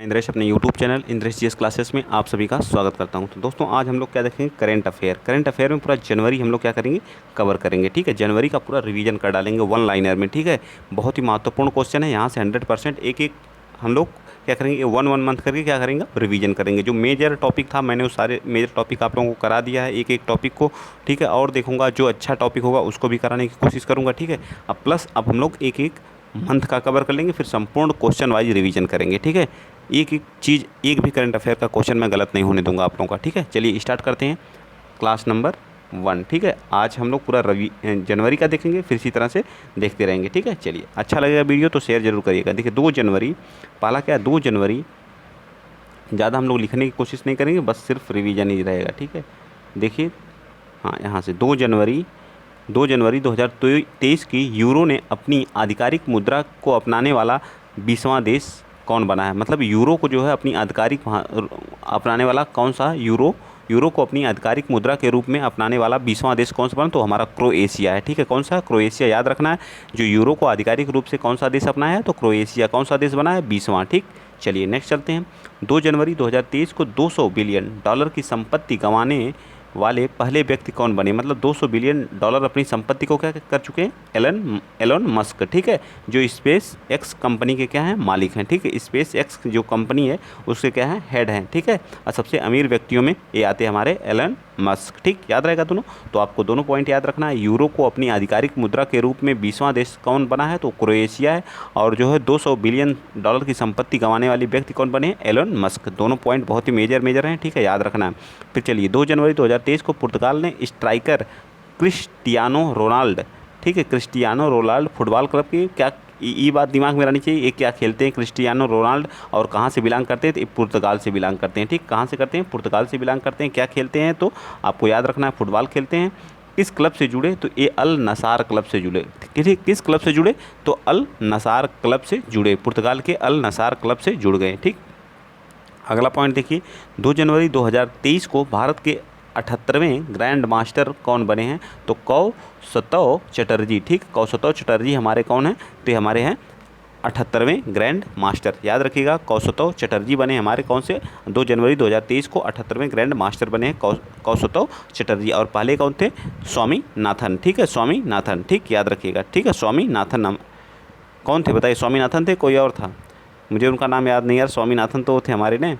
मैं इंद्रेश अपने YouTube channel Indresh GS classes में आप सभी का स्वागत करता हूं। तो दोस्तों आज हम लोग क्या देखेंगे, करंट अफेयर में पूरा जनवरी हम लोग क्या करेंगे, कवर करेंगे। ठीक है, जनवरी का पूरा रिवीजन कर डालेंगे वन लाइनर में। ठीक है, बहुत ही महत्वपूर्ण क्वेश्चन है, यहाँ से 100% एक एक हम लोग क्या करेंगे, वन मंथ करके क्या करेंगे, रिवीजन करेंगे। जो मेजर टॉपिक था मैंने वो सारे मेजर टॉपिक आप लोगों को करा दिया है, एक एक टॉपिक को। ठीक है, और देखूंगा जो अच्छा टॉपिक होगा उसको भी कराने की कोशिश करूँगा। ठीक है, अब प्लस अब हम लोग एक एक मंथ का कवर कर लेंगे, फिर संपूर्ण क्वेश्चन वाइज रिवीजन करेंगे। ठीक है, एक एक चीज़, एक भी करंट अफेयर का क्वेश्चन मैं गलत नहीं होने दूंगा आप लोगों का। ठीक है, चलिए स्टार्ट करते हैं क्लास नंबर 1। ठीक है, आज हम लोग पूरा जनवरी का देखेंगे, फिर इसी तरह से देखते रहेंगे। ठीक है, चलिए अच्छा लगेगा वीडियो तो शेयर जरूर करिएगा। देखिए 2 जनवरी, पहला क्या है, 2 जनवरी ज़्यादा हम लोग लिखने की कोशिश नहीं करेंगे, बस सिर्फ रिवीजन ही रहेगा। ठीक है, देखिए हाँ, यहाँ से 2 जनवरी 2023 की यूरो ने अपनी आधिकारिक मुद्रा को अपनाने वाला 20वां देश कौन बना है। मतलब यूरो को जो है अपनी आधिकारिक अपनाने वाला कौन सा, यूरो को अपनी आधिकारिक मुद्रा के रूप में अपनाने वाला 20वां देश कौन सा बना, तो हमारा क्रोएशिया है। ठीक है, कौन सा, क्रोएशिया, याद रखना है। जो यूरो को आधिकारिक रूप से कौन सा देश अपनाया है, तो क्रोएशिया। कौन सा देश बना है, 20वां। ठीक, चलिए नेक्स्ट चलते हैं। 2 जनवरी 2023 को $200 बिलियन की संपत्ति गंवाने वाले पहले व्यक्ति कौन बने। मतलब $200 बिलियन अपनी संपत्ति को क्या कर चुके हैं, एलन मस्क। ठीक है, जो स्पेस एक्स कंपनी के क्या हैं, मालिक हैं। ठीक है, स्पेस एक्स जो कंपनी है उसके क्या हैं, हेड हैं। ठीक है, और सबसे अमीर व्यक्तियों में ये आते हैं हमारे एलन मस्क। ठीक, याद रहेगा दोनों। तो आपको दोनों पॉइंट याद रखना है। यूरो को अपनी आधिकारिक मुद्रा के रूप में 20वां देश कौन बना है, तो क्रोएशिया है। और जो है $200 बिलियन की संपत्ति गंवाने वाली व्यक्ति कौन बने हैं, एलन मस्क। दोनों पॉइंट बहुत ही मेजर हैं। ठीक है, याद रखना है। फिर चलिए 2 जनवरी 2023 को पुर्तगाल ने स्ट्राइकर क्रिस्टियानो रोनाल्ड, ठीक है, क्रिस्टियानो रोनाल्ड फुटबॉल क्लब की क्या, ये बात दिमाग में रहनी चाहिए, ये क्या खेलते हैं क्रिस्टियानो रोनाल्ड और कहाँ से बिलोंग करते हैं, तो ये पुर्तगाल से बिलोंग करते हैं। ठीक, कहाँ से करते हैं, पुर्तगाल से बिलोंग करते हैं। क्या खेलते हैं, तो आपको याद रखना है, फुटबॉल खेलते हैं। किस क्लब से जुड़े, तो ये अल नसार क्लब से जुड़े। किस क्लब से जुड़े, तो अल नसार क्लब से जुड़े, पुर्तगाल के अल नसार क्लब से जुड़ गए। ठीक, अगला पॉइंट देखिए, 2 जनवरी 2023 को भारत के 78वें ग्रैंड मास्टर कौन बने हैं, तो कौस्तव चटर्जी। ठीक, कौस्तव चटर्जी हमारे कौन हैं, तो ये हमारे हैं 78वें ग्रैंड मास्टर। याद रखिएगा, कौस्तव चटर्जी बने हमारे कौन से, 2 जनवरी 2023 को 78वें ग्रैंड मास्टर बने हैं कौस्तव चटर्जी। और पहले कौन थे, स्वामीनाथन। ठीक है, स्वामीनाथन। ठीक, याद रखिएगा। ठीक है, स्वामीनाथन कौन थे, बताइए। स्वामीनाथन थे, कोई और था, मुझे उनका नाम याद नहीं यार। स्वामीनाथन तो थे हमारे ने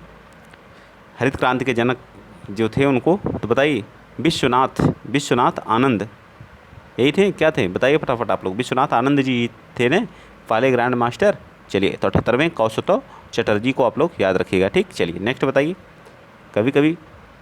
हरित क्रांति के जनक जो थे उनको, तो बताइए। विश्वनाथ आनंद, यही थे, क्या थे, बताइए फटाफट आप लोग। विश्वनाथ आनंद जी थे ने पहले ग्रैंड मास्टर। चलिए, तो 78वें कौस्तव चटर्जी को आप लोग याद रखिएगा। ठीक, चलिए नेक्स्ट बताइए। कभी कभी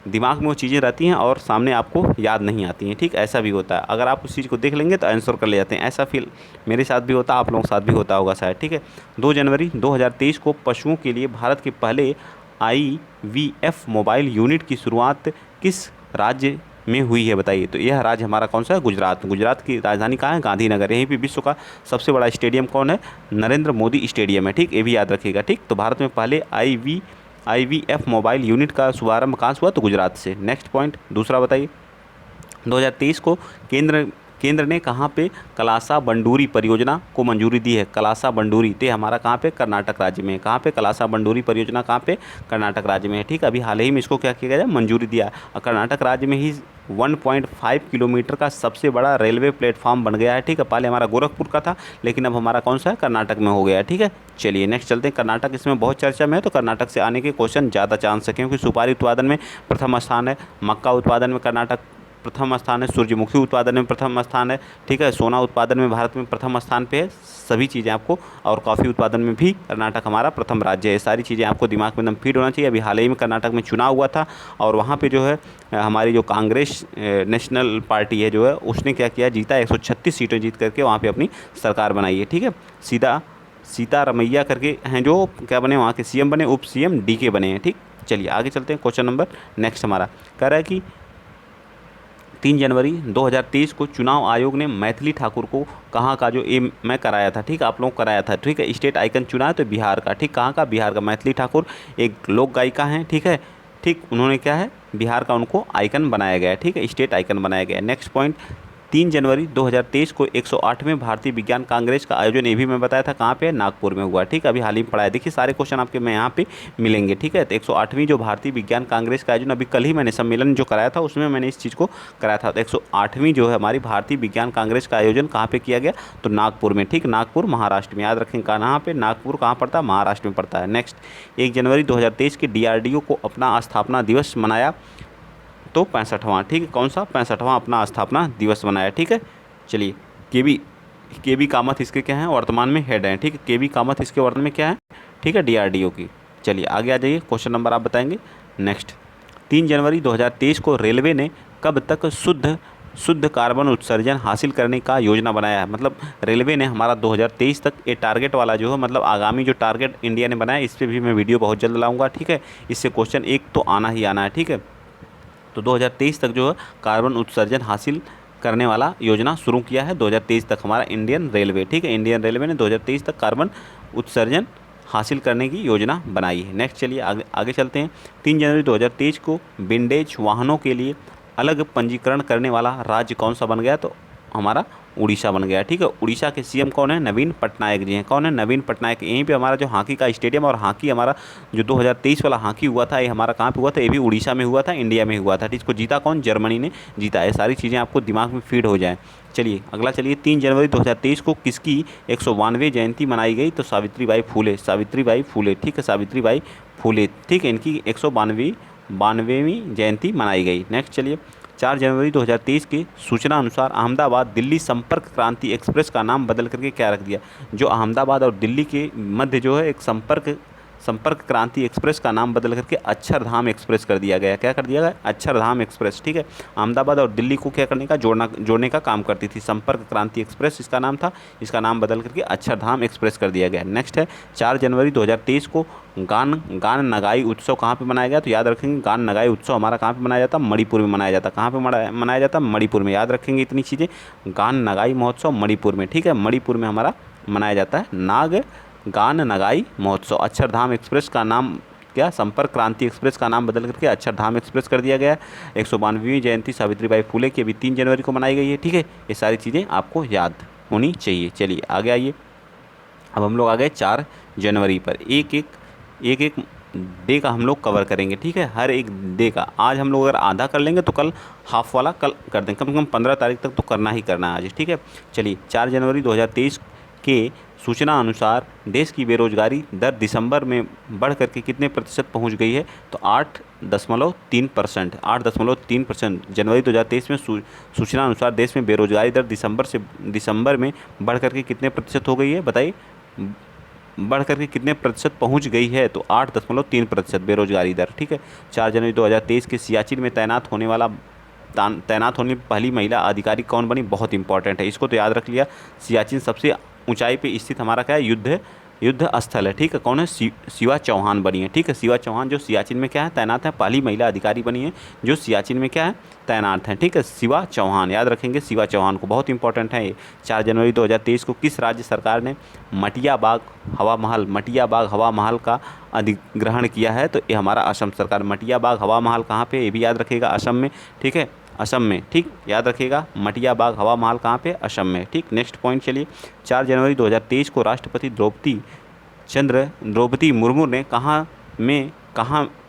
दिमाग में वो चीज़ें रहती हैं और सामने आपको याद नहीं आती हैं। ठीक, ऐसा भी होता है, अगर आप उस चीज़ को देख लेंगे तो आंसर कर ले जाते हैं। ऐसा फील मेरे साथ भी होता है, आप लोगों के साथ भी होता होगा शायद। ठीक है, 2 जनवरी 2023 को पशुओं के लिए भारत के पहले IVF मोबाइल यूनिट की शुरुआत किस राज्य में हुई है, बताइए। तो यह राज्य हमारा कौन सा है, गुजरात। गुजरात की राजधानी कहाँ है, गांधीनगर। यहीं पे विश्व का सबसे बड़ा स्टेडियम कौन है, नरेंद्र मोदी स्टेडियम है। ठीक, ये भी याद रखिएगा। ठीक, तो भारत में पहले IVF मोबाइल यूनिट का शुभारंभ कहाँ से हुआ, तो गुजरात से। नेक्स्ट पॉइंट दूसरा बताइए। 2023 को केंद्र ने कहाँ पे कलासा बंडूरी परियोजना को मंजूरी दी है। कलासा बंडूरी ते हमारा कहाँ पे, कर्नाटक राज्य में। कहाँ पे, कलासा बंडूरी परियोजना कहाँ पे, कर्नाटक राज्य में है। ठीक, अभी हाल ही में इसको क्या किया गया, मंजूरी दिया। और कर्नाटक राज्य में ही 1.5 किलोमीटर का सबसे बड़ा रेलवे प्लेटफॉर्म बन गया है। ठीक है, पहले हमारा गोरखपुर का था, लेकिन अब हमारा कौन सा है, कर्नाटक में हो गया है। ठीक है, चलिए नेक्स्ट चलते हैं। कर्नाटक इसमें बहुत चर्चा में है, तो कर्नाटक से आने के क्वेश्चन ज़्यादा चांस है, क्योंकि सुपारी उत्पादन में प्रथम स्थान है, मक्का उत्पादन में कर्नाटक प्रथम स्थान है, सूर्यमुखी उत्पादन में प्रथम स्थान है। ठीक है, सोना उत्पादन में भारत में प्रथम स्थान पे है। सभी चीज़ें आपको, और कॉफ़ी उत्पादन में भी कर्नाटक हमारा प्रथम राज्य है। सारी चीज़ें आपको दिमाग में एकदम फिट होना चाहिए। अभी हाल ही में कर्नाटक में चुनाव हुआ था, और वहाँ पे जो है हमारी जो कांग्रेस नेशनल पार्टी है जो है, उसने क्या किया, जीता, 136 सीटें जीत करके वहाँ पर अपनी सरकार बनाई है। ठीक है, सीतारमैया करके हैं जो क्या बने, वहाँ के CM बने, उप CM DK बने हैं। ठीक, चलिए आगे चलते हैं। क्वेश्चन नंबर नेक्स्ट हमारा कह रहा है कि 3 जनवरी 2023 को चुनाव आयोग ने मैथिली ठाकुर को कहाँ का, जो ये मैं कराया था, ठीक, आप लोग कराया था। ठीक है, स्टेट आइकन चुना है, तो बिहार का। ठीक, कहाँ का, बिहार का। मैथिली ठाकुर एक लोक गायिका हैं। ठीक है, ठीक, उन्होंने क्या है, बिहार का उनको आइकन बनाया गया है। ठीक है, स्टेट आइकन बनाया गया है। नेक्स्ट पॉइंट, 3 जनवरी 2023 को 108वें भारतीय विज्ञान कांग्रेस का आयोजन, ये भी मैं बताया था कहाँ पे है, नागपुर में हुआ। ठीक है, अभी हाल ही में पढ़ाया। देखिए सारे क्वेश्चन आपके मैं यहाँ पे मिलेंगे। ठीक है, तो 108वीं जो भारतीय विज्ञान कांग्रेस का आयोजन, अभी कल ही मैंने सम्मेलन जो कराया था उसमें मैंने इस चीज़ को कराया था। तो 108वीं जो है हमारी भारतीय विज्ञान कांग्रेस का आयोजन कहाँ पे किया गया, तो नागपुर में। ठीक, नागपुर महाराष्ट्र में, याद रखें कहाँ पे, नागपुर कहाँ पड़ता है, महाराष्ट्र में पड़ता है। नेक्स्ट, 1 जनवरी 2023 के DRDO को अपना स्थापना दिवस मनाया, तो 65वां। ठीक है, कौन सा, 65वां अपना स्थापना दिवस मनाया। ठीक है, चलिए के बी कामत इसके क्या हैं, वर्तमान में हेड हैं। ठीक है, के बी कामत इसके वर्तमान में क्या है, ठीक है, DRDO की। चलिए आगे आ जाइए, क्वेश्चन नंबर आप बताएंगे। नेक्स्ट, 3 जनवरी 2023 को रेलवे ने कब तक शुद्ध कार्बन उत्सर्जन हासिल करने का योजना बनाया है। मतलब रेलवे ने हमारा 2023 तक ये टारगेट वाला जो है, मतलब आगामी जो टारगेट इंडिया ने बनाया, इस पर भी मैं वीडियो बहुत जल्द लाऊंगा। ठीक है, इससे क्वेश्चन एक तो आना ही आना है। ठीक है, तो 2023 तक जो है कार्बन उत्सर्जन हासिल करने वाला योजना शुरू किया है 2023 तक हमारा इंडियन रेलवे। ठीक है, इंडियन रेलवे ने 2023 तक कार्बन उत्सर्जन हासिल करने की योजना बनाई है। नेक्स्ट, चलिए आगे चलते हैं। 3 जनवरी 2023 को विंडेज वाहनों के लिए अलग पंजीकरण करने वाला राज्य कौन सा बन गया, तो हमारा उड़ीसा बन गया। ठीक है, उड़ीसा के CM कौन है, नवीन पटनायक जी हैं। कौन है, नवीन पटनायक। यहीं पे हमारा जो हॉकी का स्टेडियम और हॉकी हमारा जो 2023 वाला हॉकी हुआ था, ये हमारा कहाँ पे हुआ था, ये भी उड़ीसा में हुआ था, इंडिया में हुआ था। ठीक, इसको जीता कौन, जर्मनी ने जीता। ये सारी चीज़ें आपको दिमाग में फीड हो जाए। चलिए अगला, चलिए 3 जनवरी 2023 को किसकी 192वीं जयंती मनाई गई, तो सावित्रीबाई फूले। ठीक है, सावित्रीबाई फूले। ठीक है, इनकी 192वीं जयंती मनाई गई। नेक्स्ट, चलिए 4 जनवरी 2023 की सूचना अनुसार अहमदाबाद दिल्ली संपर्क क्रांति एक्सप्रेस का नाम बदल करके क्या रख दिया, जो अहमदाबाद और दिल्ली के मध्य जो है एक संपर्क क्रांति एक्सप्रेस का नाम बदल करके अक्षरधाम एक्सप्रेस कर दिया गया। क्या कर दिया गया, अक्षरधाम एक्सप्रेस। ठीक है, अहमदाबाद और दिल्ली को क्या करने का, जोड़ने का काम करती थी। संपर्क क्रांति एक्सप्रेस इसका नाम था, इसका नाम बदल करके अक्षरधाम एक्सप्रेस कर दिया गया। नेक्स्ट है 4 जनवरी 2023 को गान नगाई उत्सव कहाँ पे मनाया गया, तो याद रखेंगे गान नगाई उत्सव हमारा कहाँ पे मनाया जाता, मणिपुर में मनाया जाता। कहाँ पे मनाया जाता, मणिपुर में। याद रखेंगे इतनी चीज़ें, गान नगाई महोत्सव मणिपुर में। ठीक है, मणिपुर में हमारा मनाया जाता है गान नगाई महोत्सव। अक्षरधाम एक्सप्रेस का नाम क्या, संपर्क क्रांति एक्सप्रेस का नाम बदल करके अक्षरधाम एक्सप्रेस कर दिया गया है। 192वीं जयंती सावित्रीबाई फूले की अभी 3 जनवरी को मनाई गई है। ठीक है, ये सारी चीज़ें आपको याद होनी चाहिए। चलिए आगे आइए, अब हम लोग आ गए 4 जनवरी पर। एक डे का हम लोग कवर करेंगे। ठीक है, हर एक डे का। आज हम लोग अगर आधा कर लेंगे तो कल हाफ वाला कल कर देंगे। कम से कम 15 तारीख तक तो करना ही करना है आज। ठीक है, चलिए 4 जनवरी 2023 के सूचना अनुसार देश की बेरोजगारी दर दिसंबर में बढ़ करके कितने प्रतिशत पहुंच गई है, तो 8.3%। 8.3% जनवरी 2023 में सूचना अनुसार देश में बेरोजगारी दर दिसंबर में बढ़ करके कितने प्रतिशत हो गई है, बताइए। बढ़ करके कितने प्रतिशत पहुंच गई है, तो 8.3% बेरोजगारी दर। ठीक है, 4 जनवरी 2023 के सियाचिन में तैनात होने वाली पहली महिला अधिकारी कौन बनी, बहुत इंपॉर्टेंट है, इसको तो याद रख लिया। सियाचिन सबसे ऊंचाई पे स्थित हमारा क्या है, युद्ध स्थल है। ठीक है, कौन है, शिवा चौहान बनी है। ठीक है, शिवा चौहान जो सियाचिन में क्या है, तैनात है, पहली महिला अधिकारी बनी है जो सियाचिन में क्या है, तैनात है। ठीक है, शिवा चौहान, याद रखेंगे शिवा चौहान को, बहुत इंपॉर्टेंट है ये। 4 जनवरी 2023 को किस राज्य सरकार ने मटिया बाग हवा महल का अधिग्रहण किया है, तो ये हमारा असम सरकार। मटिया बाग हवा महल कहाँ पे, ये भी याद रखिएगा, असम में। ठीक है, असम में। ठीक, याद रखिएगा मटिया बाग हवा महल कहाँ पे, असम में। ठीक, नेक्स्ट पॉइंट, चलिए 4 जनवरी 2023 को राष्ट्रपति द्रौपदी मुर्मू ने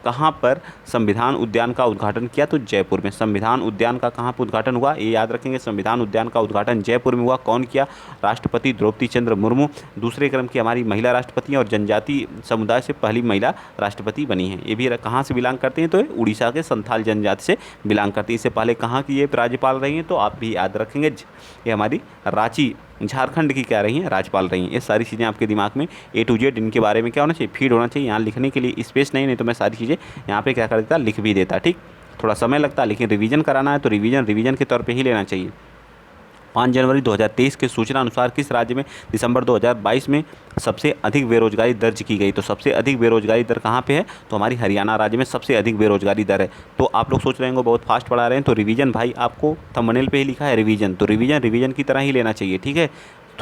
कहाँ पर संविधान उद्यान का उद्घाटन किया, तो जयपुर में। संविधान उद्यान का कहाँ पर उद्घाटन हुआ, ये याद रखेंगे, संविधान उद्यान का उद्घाटन जयपुर में हुआ। कौन किया, राष्ट्रपति द्रौपदी चंद्र मुर्मू। दूसरे क्रम की हमारी महिला राष्ट्रपति और जनजाति समुदाय से पहली महिला राष्ट्रपति बनी है। ये भी कहाँ से बिलोंग करते हैं, तो उड़ीसा के संथाल जनजाति से बिलोंग करती है। इससे पहले कहाँ की ये राज्यपाल रही हैं, तो आप भी याद रखेंगे, ये हमारी रांची झारखंड की क्या रही हैं, राज्यपाल रही हैं। ये सारी चीज़ें आपके दिमाग में A to Z इनके बारे में क्या होना चाहिए, फीड होना चाहिए। यहाँ लिखने के लिए स्पेस नहीं तो मैं सारी चीज़ें यहाँ पे क्या कर देता, लिख भी देता। ठीक, थोड़ा समय लगता, लेकिन रिवीजन कराना है तो रिवीजन के तौर पे ही लेना चाहिए। 5 जनवरी 2023 के सूचना अनुसार किस राज्य में दिसंबर 2022 में सबसे अधिक बेरोजगारी दर्ज की गई, तो सबसे अधिक बेरोजगारी दर कहाँ पे है, तो हमारी हरियाणा राज्य में सबसे अधिक बेरोजगारी दर है। तो आप लोग सोच रहे होंगे बहुत फास्ट पढ़ा रहे हैं, तो रिवीजन भाई आपको थंबनेल पे ही लिखा है रिवीजन, तो रिवीजन की तरह ही लेना चाहिए। ठीक है,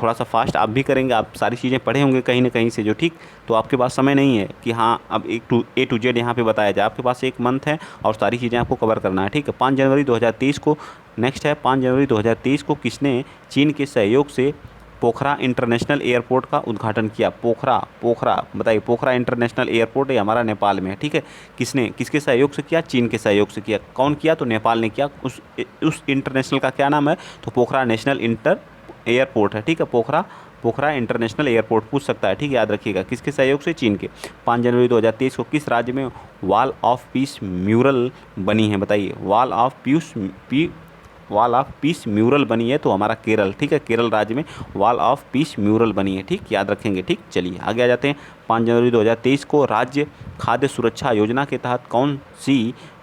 थोड़ा सा फास्ट आप भी करेंगे, आप सारी चीज़ें पढ़े होंगे कहीं ना कहीं से जो, ठीक। तो आपके पास समय नहीं है कि हाँ अब A to Z यहाँ पे बताया जाए, आपके पास एक मंथ है और सारी चीज़ें आपको कवर करना है, ठीक है। 5 जनवरी 2023 को, नेक्स्ट है 5 जनवरी 2023 को किसने चीन के सहयोग से पोखरा इंटरनेशनल एयरपोर्ट का उद्घाटन किया? पोखरा, पोखरा बताइए, पोखरा इंटरनेशनल एयरपोर्ट ये हमारा नेपाल में है, ठीक है। किसने, किसके सहयोग से किया? चीन के सहयोग से किया। कौन किया? तो नेपाल ने किया। उस इंटरनेशनल का क्या नाम है? तो पोखरा नेशनल इंटर एयरपोर्ट है, ठीक है। पोखरा, पोखरा इंटरनेशनल एयरपोर्ट पूछ सकता है, ठीक है, याद रखिएगा। किसके सहयोग से? चीन के। 5 जनवरी 2023 को किस राज्य में वॉल ऑफ पीस म्यूरल बनी है? बताइए, वॉल ऑफ पीस म्यूरल बनी है तो हमारा केरल, ठीक है, केरल राज्य में वॉल ऑफ पीस म्यूरल बनी है, ठीक, याद रखेंगे, ठीक। चलिए आगे आ जाते हैं। 5 जनवरी 2023 को राज्य खाद्य सुरक्षा योजना के तहत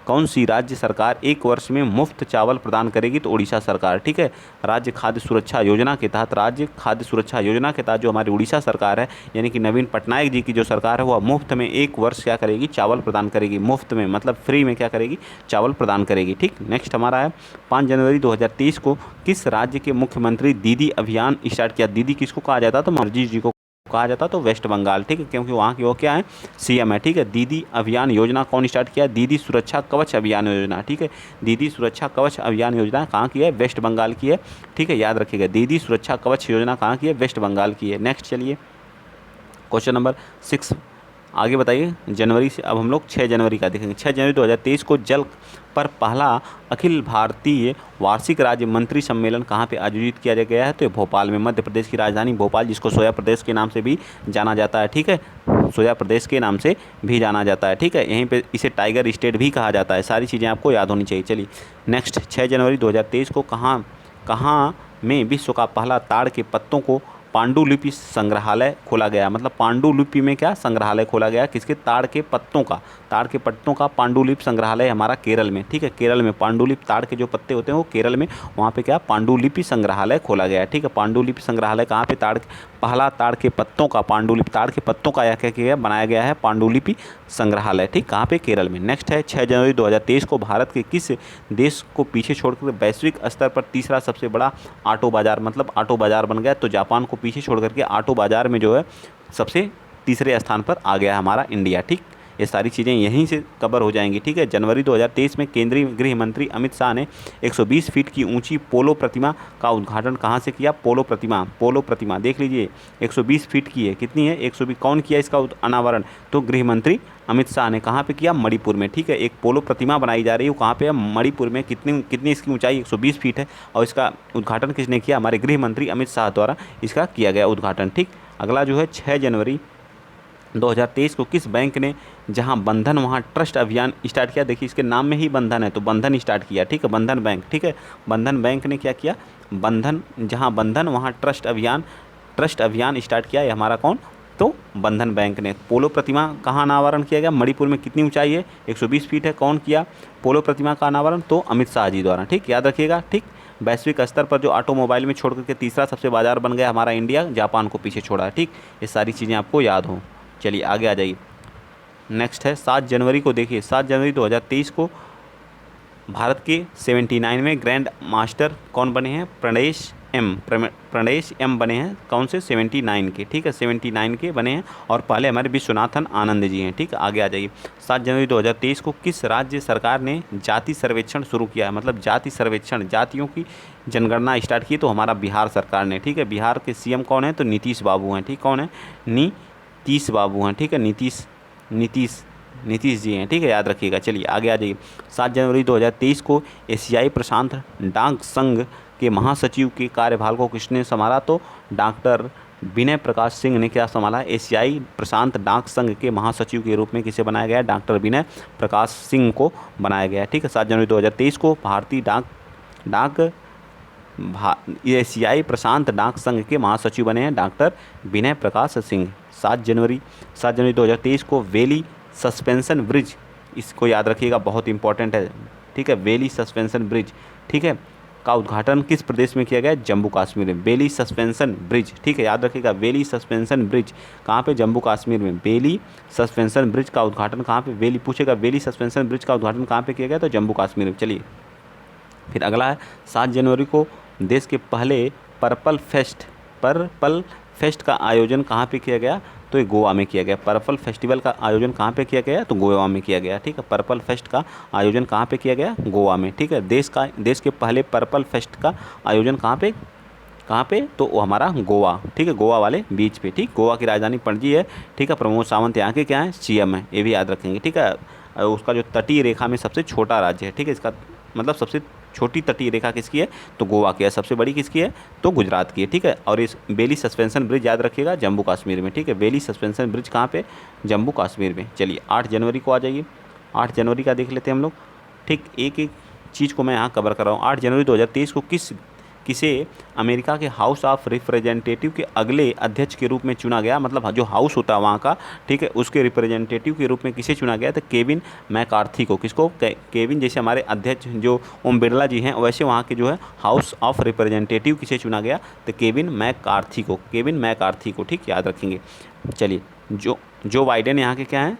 कौन सी राज्य सरकार 1 वर्ष में मुफ्त चावल प्रदान करेगी? तो उड़ीसा सरकार, ठीक है। राज्य खाद्य सुरक्षा योजना के तहत, राज्य खाद्य सुरक्षा योजना के तहत जो हमारी उड़ीसा सरकार है, यानी कि नवीन पटनायक जी की जो सरकार है, वह मुफ्त में 1 वर्ष क्या करेगी? चावल प्रदान करेगी। मुफ्त में मतलब फ्री में क्या करेगी? चावल प्रदान करेगी, ठीक। नेक्स्ट हमारा है 5 जनवरी 2023 को किस राज्य के मुख्यमंत्री दीदी अभियान स्टार्ट किया? दीदी किसको कहा जाता? तो मोदी जी को कहा जाता, तो वेस्ट बंगाल, ठीक है, क्योंकि वहाँ की वो क्या है? सीएम है, ठीक है। दीदी अभियान योजना कौन स्टार्ट किया? दीदी सुरक्षा कवच अभियान योजना, ठीक है। दीदी सुरक्षा कवच अभियान योजना कहाँ की है? वेस्ट बंगाल की है, ठीक है, याद रखिएगा। दीदी सुरक्षा कवच योजना कहाँ की है? वेस्ट बंगाल की है। नेक्स्ट चलिए क्वेश्चन नंबर 6 आगे बताइए। जनवरी से अब हम लोग 6 जनवरी का देखेंगे। 6 जनवरी 2023 को जल पर पहला अखिल भारतीय वार्षिक राज्य मंत्री सम्मेलन कहाँ पे आयोजित किया गया है? तो भोपाल में, मध्य प्रदेश की राजधानी भोपाल, जिसको सोया प्रदेश के नाम से भी जाना जाता है, ठीक है, सोया प्रदेश के नाम से भी जाना जाता है, ठीक है। यहीं पे इसे टाइगर स्टेट भी कहा जाता है। सारी चीज़ें आपको याद होनी चाहिए। चलिए नेक्स्ट, 6 जनवरी 2023 को कहाँ में विश्व का पहला ताड़ के पत्तों को पांडुलिपि संग्रहालय खोला गया? मतलब पांडुलिपि में क्या संग्रहालय खोला गया? किसके? ताड़ के पत्तों का, ताड़ के पत्तों का पांडुलिपि संग्रहालय हमारा केरल में, ठीक है, केरल में पांडुलिपि, ताड़ के जो पत्ते होते हैं वो केरल में, वहाँ पे क्या पांडुलिपि संग्रहालय खोला गया है, ठीक है। पांडुलिपि संग्रहालय कहाँ पे? पहला ताड़ के पत्तों का पांडुलिपि, ताड़ के पत्तों का यह क्या किया बनाया गया है? पांडुलिपि संग्रहालय, ठीक, कहाँ पे? केरल में। नेक्स्ट है 6 जनवरी 2023 को भारत के किस देश को पीछे छोड़कर वैश्विक स्तर पर तीसरा सबसे बड़ा ऑटो बाजार, मतलब ऑटो बाजार बन गया? तो जापान को पीछे छोड़ करके ऑटो बाजार में जो है सबसे तीसरे स्थान पर आ गया हमारा इंडिया, ठीक। ये सारी चीज़ें यहीं से कवर हो जाएंगी, ठीक है। जनवरी 2023 में केंद्रीय गृह मंत्री अमित शाह ने 120 फीट की ऊंची पोलो प्रतिमा का उद्घाटन कहाँ से किया? पोलो प्रतिमा देख लीजिए 120 फीट की है। कितनी है? 120। कौन किया इसका अनावरण? तो गृह मंत्री अमित शाह ने। कहाँ पे किया? मणिपुर में, ठीक है। एक पोलो प्रतिमा बनाई जा रही है, वो कहाँ पे है? मणिपुर में। कितनी इसकी ऊंचाई? 120 फीट है और इसका उद्घाटन किसने किया? हमारे गृह मंत्री अमित शाह द्वारा इसका किया गया उद्घाटन, ठीक। अगला जो है 6 जनवरी 2023 को किस बैंक ने जहां बंधन वहां ट्रस्ट अभियान स्टार्ट किया? देखिए इसके नाम में ही बंधन है तो बंधन स्टार्ट किया, ठीक है, बंधन बैंक, ठीक है। बंधन बैंक ने क्या किया? बंधन, जहां बंधन वहां ट्रस्ट अभियान स्टार्ट किया। ये हमारा कौन? तो बंधन बैंक ने। पोलो प्रतिमा कहाँ अनावरण किया गया? मणिपुर में। कितनी ऊंचाई है? 120 फीट है। कौन किया पोलो प्रतिमा का अनावरण? तो अमित शाह जी द्वारा, ठीक, याद रखिएगा, ठीक। वैश्विक स्तर पर जो ऑटोमोबाइल में छोड़ करके तीसरा सबसे बाजार बन गया हमारा इंडिया, जापान को पीछे छोड़ा है, ठीक। ये सारी चीज़ें आपको याद हों। चलिए आगे आ जाइए। नेक्स्ट है 7 जनवरी को देखिए, 7 जनवरी 2023 को भारत के 79वें ग्रैंड मास्टर कौन बने हैं? प्रणेश एम बने हैं। कौन से? 79 के, ठीक है, 79 के बने हैं और पहले हमारे विश्वनाथन आनंद जी हैं, ठीक। आगे आ जाइए। 7 जनवरी 2023 को किस राज्य सरकार ने जाति सर्वेक्षण शुरू किया है? मतलब जाति सर्वेक्षण, जातियों की जनगणना स्टार्ट की, तो हमारा बिहार सरकार ने, ठीक है। बिहार के सीएम कौन है? तो नीतीश बाबू हैं, ठीक। कौन है? नीतीश बाबू हैं, ठीक है, नीतीश जी हैं, ठीक है, याद रखिएगा। चलिए आगे आ जाइए। 7 जनवरी 2023 को एशियाई प्रशांत डाक संघ के महासचिव के कार्यभार को किसने संभाला? तो डॉक्टर विनय प्रकाश सिंह ने क्या संभाला? एशियाई प्रशांत डाक संघ के महासचिव के रूप में किसे बनाया गया? डॉक्टर विनय प्रकाश सिंह को बनाया गया, ठीक है। 7 जनवरी 2023 को भारतीय एशियाई प्रशांत डाक संघ के महासचिव बने हैं डॉक्टर विनय प्रकाश सिंह। 7 जनवरी 2023 को वेली सस्पेंशन ब्रिज, इसको याद रखिएगा, बहुत इंपॉर्टेंट है, ठीक है। वेली सस्पेंशन ब्रिज, ठीक है, का उद्घाटन किस प्रदेश में किया गया? जम्मू कश्मीर में। बेली सस्पेंशन ब्रिज, ठीक है, याद रखिएगा, वेली सस्पेंशन ब्रिज कहाँ पे? जम्मू कश्मीर में। बेली सस्पेंशन ब्रिज का उद्घाटन कहाँ पे? वेली पूछेगा, वेली सस्पेंशन ब्रिज का उद्घाटन कहाँ पे किया गया? तो जम्मू कश्मीर में। चलिए फिर अगला है 7 जनवरी को देश के पहले पर्पल फेस्ट पर्पल फेस्ट का आयोजन कहाँ पे किया गया? तो ये गोवा में किया गया। पर्पल फेस्टिवल का आयोजन कहाँ पे किया गया? तो गोवा में किया गया। ठीक है, पर्पल फेस्ट का आयोजन कहाँ पे किया गया? गोवा में। ठीक है, देश के पहले पर्पल फेस्ट का आयोजन कहाँ पे? तो वो हमारा गोवा। ठीक है, गोवा वाले बीच पे। ठीक, गोवा की राजधानी पणजी है। ठीक है, प्रमोद सावंत यहाँ के क्या है? सीएम है, ये भी याद रखेंगे। ठीक है, उसका जो तटीय रेखा में सबसे छोटा राज्य है। ठीक है, इसका मतलब सबसे छोटी तटीय रेखा किसकी है? तो गोवा की है। सबसे बड़ी किसकी है? तो गुजरात की है। ठीक है, और इस बेली सस्पेंशन ब्रिज याद रखिएगा, जम्मू कश्मीर में। ठीक है, बेली सस्पेंशन ब्रिज कहाँ पे? जम्मू कश्मीर में। चलिए 8 जनवरी को आ जाइए। 8 जनवरी का देख लेते हैं हम लोग। ठीक, एक एक चीज़ को मैं यहाँ कवर कर रहा हूँ। 8 जनवरी 2023 को किसे अमेरिका के हाउस ऑफ रिप्रेजेंटेटिव के अगले अध्यक्ष के रूप में चुना गया? मतलब जो हाउस होता है वहाँ का, ठीक है, उसके रिप्रेजेंटेटिव के रूप में किसे चुना गया? तो केविन मैकार्थी को। किसको? केविन, जैसे हमारे अध्यक्ष जो ओम बिरला जी हैं, वैसे वहाँ के जो है हाउस ऑफ रिप्रेजेंटेटिव किसे चुना गया? तो केविन मैकार्थी को। केविन मैकार्थी को। ठीक, याद रखेंगे। चलिए, जो बाइडेन यहाँ के क्या हैं?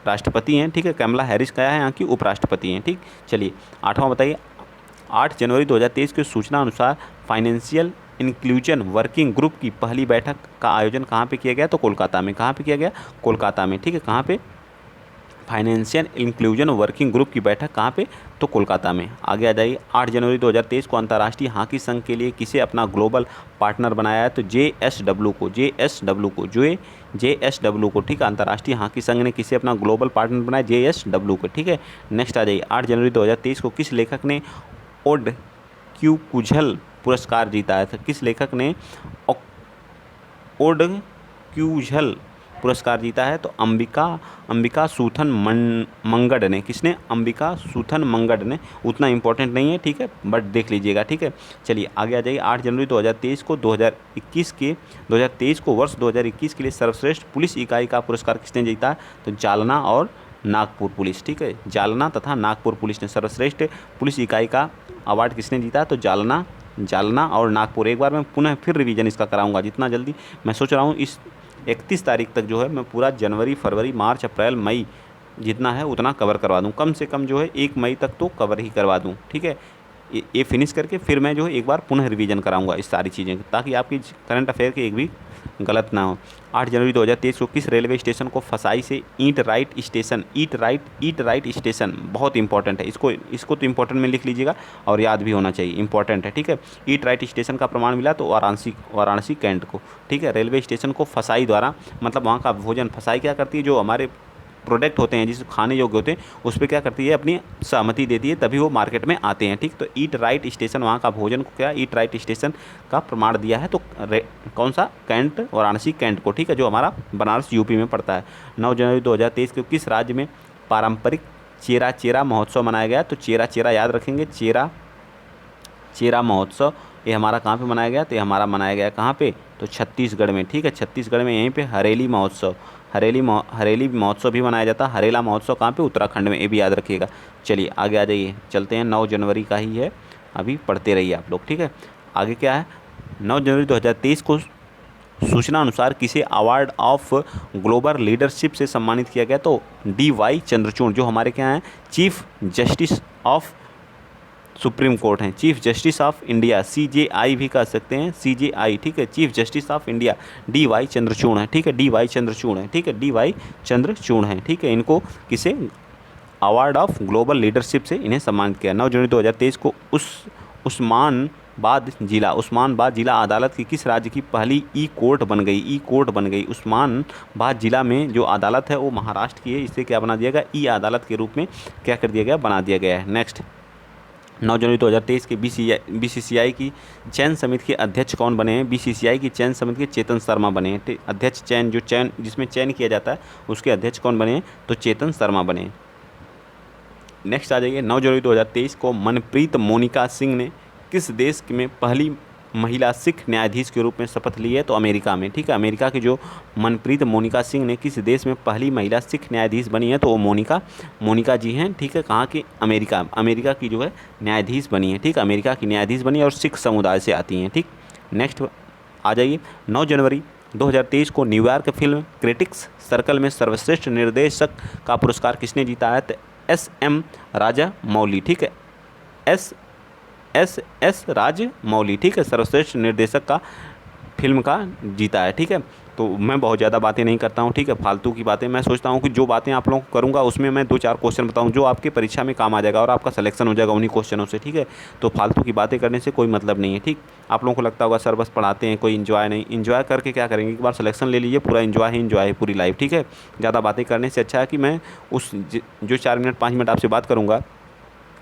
राष्ट्रपति हैं। ठीक है, कमला हैरिस क्या है? यहाँ की उपराष्ट्रपति हैं। ठीक, चलिए 8वां बताइए। 8 जनवरी 2023 की सूचना अनुसार फाइनेंशियल इंक्लूजन वर्किंग ग्रुप की पहली बैठक का आयोजन कहाँ पे किया गया? तो कोलकाता में। कहाँ पे किया गया? कोलकाता में। ठीक है, कहाँ पे? फाइनेंशियल इंक्लूजन वर्किंग ग्रुप की बैठक कहाँ पे? तो कोलकाता में। आगे आ जाइए। 8 जनवरी 2023 को अंतर्राष्ट्रीय हॉकी संघ के लिए किसे अपना ग्लोबल पार्टनर बनाया है? तो JSW को। JSW को। ठीक है, अंतर्राष्ट्रीय हॉकी संघ ने किसे अपना ग्लोबल पार्टनर बनाया? JSW को। ठीक है, नेक्स्ट आ जाइए। 8 जनवरी 2023 को किस लेखक ने ओड क्यूकुझल पुरस्कार जीता है? तो किस लेखक ने ओड क्यूझल पुरस्कार जीता है? तो अंबिका सूथन मंगड ने। किसने? अंबिका सूथन मंगड ने। उतना इंपॉर्टेंट नहीं है, ठीक है, बट देख लीजिएगा। ठीक है, चलिए आगे आ जाइए। 8 जनवरी 2023 को 2023 को वर्ष 2021 के लिए सर्वश्रेष्ठ पुलिस इकाई का पुरस्कार किसने जीता? तो जालना और नागपुर पुलिस। ठीक है, जालना तथा नागपुर पुलिस ने सर्वश्रेष्ठ पुलिस इकाई का अवार्ड किसने जीता? तो जालना और नागपुर। एक बार मैं पुनः फिर रिवीजन इसका कराऊंगा, जितना जल्दी मैं सोच रहा हूँ इस 31 तारीख तक जो है मैं पूरा जनवरी, फरवरी, मार्च, अप्रैल, मई जितना है उतना कवर करवा दूँ। कम से कम जो है 1 मई तक तो कवर ही करवा दूँ। ठीक है, ये फिनिश करके फिर मैं जो है एक बार पुनः रिवीजन कराऊंगा इस सारी चीज़ें, ताकि आपकी करंट अफेयर की एक भी गलत ना हो। 8 जनवरी 2023 को किस रेलवे स्टेशन को फसाई से ईट राइट स्टेशन, बहुत इंपॉर्टेंट है, इसको तो इंपॉर्टेंट में लिख लीजिएगा और याद भी होना चाहिए, इंपॉर्टेंट है। ठीक है, ईट राइट स्टेशन का प्रमाण मिला तो वाराणसी कैंट को। ठीक है, रेलवे स्टेशन को फसाई द्वारा, मतलब वहाँ का भोजन, फसाई क्या करती है? जो हमारे प्रोडक्ट होते हैं जिस खाने योग्य होते हैं उस पर क्या करती है? अपनी सहमति देती है, तभी वो मार्केट में आते हैं। ठीक, तो ईट राइट स्टेशन वहाँ का भोजन को क्या ईट राइट स्टेशन का प्रमाण दिया है? तो कौन सा? कैंट, वाराणसी कैंट को। ठीक है, जो हमारा बनारस यूपी में पड़ता है। 9 जनवरी 2023 को किस राज्य में पारंपरिक चेरा महोत्सव मनाया गया? तो चेरा याद रखेंगे, चेरा महोत्सव ये हमारा कहाँ पे मनाया गया? तो ये हमारा मनाया गया कहाँ पे? तो छत्तीसगढ़ में। ठीक है, छत्तीसगढ़ में यहीं पे हरेली महोत्सव भी मनाया जाता है। हरेला महोत्सव कहाँ पे? उत्तराखंड में, ये भी याद रखिएगा। चलिए आगे आ जाइए, चलते हैं। 9 जनवरी का ही है, अभी पढ़ते रहिए आप लोग। ठीक है, आगे क्या है? 9 जनवरी 2023 को सूचना अनुसार किसे अवार्ड ऑफ ग्लोबल लीडरशिप से सम्मानित किया गया? तो DY चंद्रचूड़, जो हमारे क्या हैं? Chief justice of supreme court हैं, chief justice of India, CJI भी कह सकते हैं, CJI। ठीक है, chief justice of India DY Chandrachud हैं। ठीक है, DY चंद्रचूड़ हैं। ठीक है, DY चंद्रचूड़ हैं। ठीक है, इनको किसे अवार्ड ऑफ ग्लोबल लीडरशिप से इन्हें सम्मानित किया। 9 जनवरी 2023 को उस्मानाबाद जिला अदालत की किस राज्य की पहली ई कोर्ट बन गई? उस्मानाबाद जिला में जो अदालत है वो महाराष्ट्र की है। इसे क्या बना दिया गया? ई अदालत के रूप में क्या कर दिया गया? बना दिया गया है। नेक्स्ट, 9 जनवरी 2023 के BCCI की चयन समिति के अध्यक्ष कौन बने हैं? BCCI की चयन समिति के चेतन शर्मा बने हैं। अध्यक्ष जिसमें चयन किया जाता है उसके अध्यक्ष कौन बने हैं? तो चेतन शर्मा बने हैं। नेक्स्ट आ जाइए। 9 जनवरी 2023 को मनप्रीत मोनिका सिंह ने किस देश में पहली महिला सिख न्यायाधीश के रूप में शपथ ली है? तो अमेरिका में। ठीक है, अमेरिका की जो मनप्रीत मोनिका सिंह ने किस देश में पहली महिला सिख न्यायाधीश बनी है? तो वो मोनिका जी हैं। ठीक है, कहाँ की? अमेरिका की जो है न्यायाधीश बनी है। ठीक है, अमेरिका की न्यायाधीश बनी और सिख समुदाय से आती हैं। ठीक, नेक्स्ट आ जाइए। 9 जनवरी 2023 को न्यूयॉर्क फिल्म क्रिटिक्स सर्कल में सर्वश्रेष्ठ निर्देशक का पुरस्कार किसने जीता है? तो SM राजामौली। ठीक है, SS राजमौली। ठीक है, सर्वश्रेष्ठ निर्देशक का फिल्म का जीता है। ठीक है, तो मैं बहुत ज़्यादा बातें नहीं करता हूँ, ठीक है, फालतू की बातें। मैं सोचता हूँ कि जो बातें आप लोगों को करूँगा उसमें मैं 2-4 क्वेश्चन बताऊँ जो आपके परीक्षा में काम आ जाएगा और आपका सिलेक्शन हो जाएगा उन्हीं क्वेश्चनों से। ठीक है, तो फालतू की बातें करने से कोई मतलब नहीं है। ठीक, आप लोगों को लगता होगा सर बस पढ़ाते हैं, कोई इन्जॉय नहीं, इन्जॉय करके क्या करेंगे, एक बार सिलेक्शन ले लीजिए, पूरा इन्जॉय ही इन्जॉय है पूरी लाइफ। ठीक है, ज़्यादा बातें करने से अच्छा है कि मैं उस जो 4 मिनट 5 मिनट आपसे बात करूँगा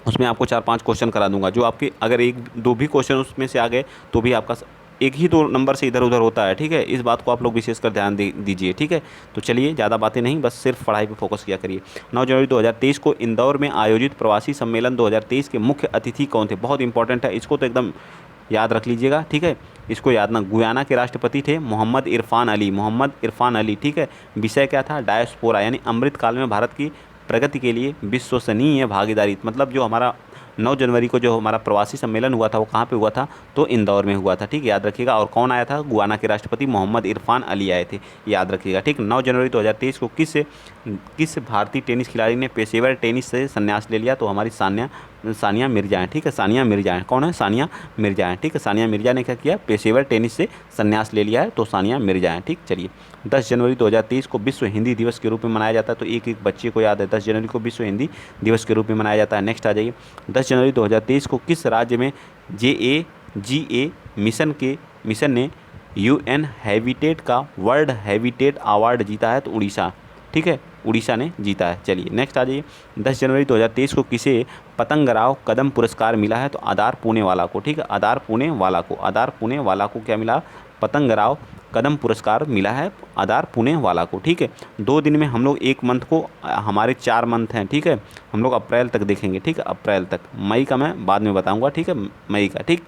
उसमें आपको 4-5 क्वेश्चन करा दूंगा, जो आपके अगर 1-2 भी क्वेश्चन उसमें से आ गए तो भी आपका एक ही 2 नंबर से इधर उधर होता है। ठीक है, इस बात को आप लोग विशेषकर ध्यान दीजिए। ठीक है, तो चलिए ज़्यादा बातें नहीं, बस सिर्फ पढ़ाई पे फोकस किया करिए। 9 जनवरी 2023 को इंदौर में आयोजित प्रवासी सम्मेलन 2023 के मुख्य अतिथि कौन थे? बहुत इंपॉर्टेंट है, इसको तो एकदम याद रख लीजिएगा। ठीक है, इसको याद ना, गुयाना के राष्ट्रपति थे मोहम्मद इरफान अली, मोहम्मद इरफान अली। ठीक है, विषय क्या था? डायस्पोरा, यानी अमृत काल में भारत की प्रगति के लिए विश्वसनीय भागीदारी। मतलब जो हमारा 9 जनवरी को जो हमारा प्रवासी सम्मेलन हुआ था वो कहाँ पे हुआ था? तो इंदौर में हुआ था। ठीक, याद रखिएगा। और कौन आया था? गुयाना के राष्ट्रपति मोहम्मद इरफान अली आए थे, याद रखिएगा। ठीक, 9 जनवरी 2023 को किस भारतीय टेनिस खिलाड़ी ने पेशेवर टेनिस से संन्यास ले लिया? तो हमारी सानिया मिर्जा हैं। ठीक है, सानिया मिर्जा हैं। कौन है? सानिया मिर्जा हैं। ठीक है, सानिया मिर्जा ने क्या किया? पेशेवर टेनिस से संन्यास ले लिया है, तो सानिया मिर्जा हैं। ठीक, चलिए 10 जनवरी 2023 को विश्व हिंदी दिवस के रूप में मनाया जाता है, तो एक एक बच्चे को याद है 10 जनवरी को विश्व हिंदी दिवस के रूप में मनाया जाता है। नेक्स्ट आ जाइए, 10 जनवरी 2023 को किस राज्य में JAGA मिशन ने UN हैबिटेट का वर्ल्ड हैबिटेट अवार्ड जीता है? तो उड़ीसा। ठीक है, उड़ीसा ने जीता है। चलिए नेक्स्ट आ जाइए, 10 जनवरी 2023 को किसे पतंगराव कदम पुरस्कार मिला है? तो आधार पुणे वाला को। ठीक है, आधार पुणे वाला को क्या मिला? पतंगराव कदम पुरस्कार मिला है आधार पुणे वाला को। ठीक है, 2 दिन में हम लोग 1 मंथ को, हमारे 4 मंथ हैं। ठीक है, हम लोग अप्रैल तक देखेंगे। ठीक है, अप्रैल तक, मई का मैं बाद में बताऊंगा। ठीक है, मई का। ठीक,